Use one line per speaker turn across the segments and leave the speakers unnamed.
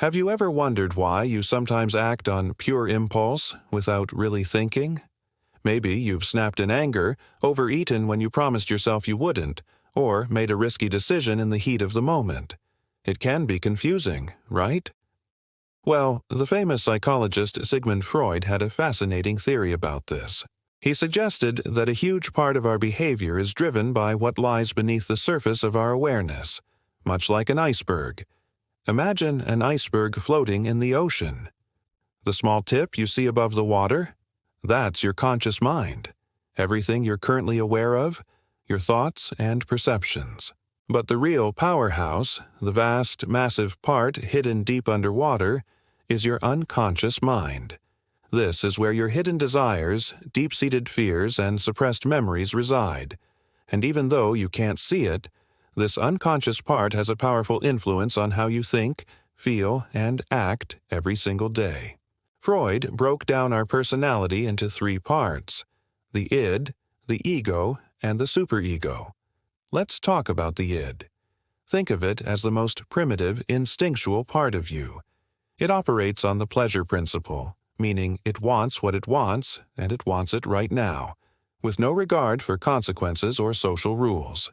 Have you ever wondered why you sometimes act on pure impulse without really thinking? Maybe you've snapped in anger, overeaten when you promised yourself you wouldn't, or made a risky decision in the heat of the moment. It can be confusing, right? Well, the famous psychologist Sigmund Freud had a fascinating theory about this. He suggested that a huge part of our behavior is driven by what lies beneath the surface of our awareness, much like an iceberg. Imagine an iceberg floating in the ocean. The small tip you see above the water? That's your conscious mind. Everything you're currently aware of, your thoughts and perceptions. But the real powerhouse, the vast, massive part hidden deep underwater, is your unconscious mind. This is where your hidden desires, deep-seated fears, and suppressed memories reside. And even though you can't see it, this unconscious part has a powerful influence on how you think, feel, and act every single day. Freud broke down our personality into three parts: the id, the ego, and the superego. Let's talk about the id. Think of it as the most primitive, instinctual part of you. It operates on the pleasure principle, meaning it wants what it wants, and it wants it right now, with no regard for consequences or social rules.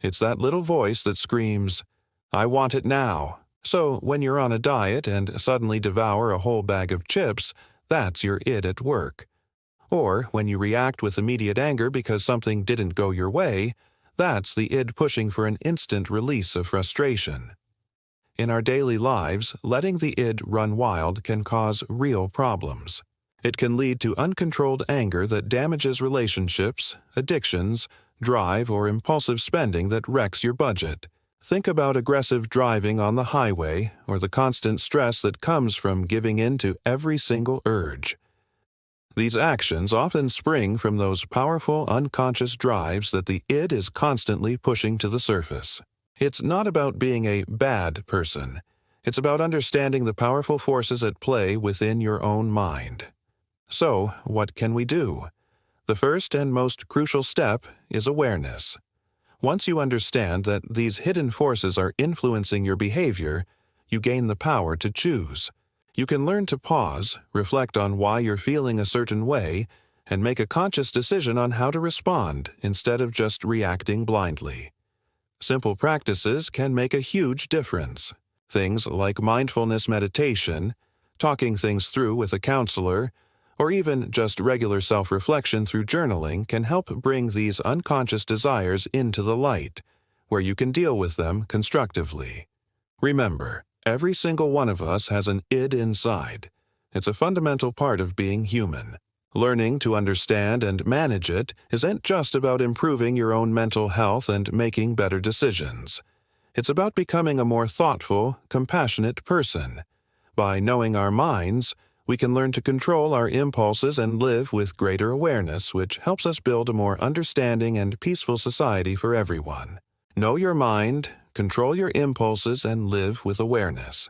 It's that little voice that screams, "I want it now." So when you're on a diet and suddenly devour a whole bag of chips, that's your id at work. Or when you react with immediate anger because something didn't go your way, that's the id pushing for an instant release of frustration. In our daily lives, letting the id run wild can cause real problems. It can lead to uncontrolled anger that damages relationships, addictions, drive, or impulsive spending that wrecks your budget. Think about aggressive driving on the highway or the constant stress that comes from giving in to every single urge. These actions often spring from those powerful unconscious drives that the id is constantly pushing to the surface. It's not about being a bad person. It's about understanding the powerful forces at play within your own mind. So, what can we do? The first and most crucial step is awareness. Once you understand that these hidden forces are influencing your behavior, you gain the power to choose. You can learn to pause, reflect on why you're feeling a certain way, and make a conscious decision on how to respond instead of just reacting blindly. Simple practices can make a huge difference. Things like mindfulness meditation, talking things through with a counselor, or even just regular self-reflection through journaling can help bring these unconscious desires into the light, where you can deal with them constructively. Remember, every single one of us has an id inside. It's a fundamental part of being human. Learning to understand and manage it isn't just about improving your own mental health and making better decisions. It's about becoming a more thoughtful, compassionate person. By knowing our minds, we can learn to control our impulses and live with greater awareness, which helps us build a more understanding and peaceful society for everyone. Know your mind, control your impulses, and live with awareness.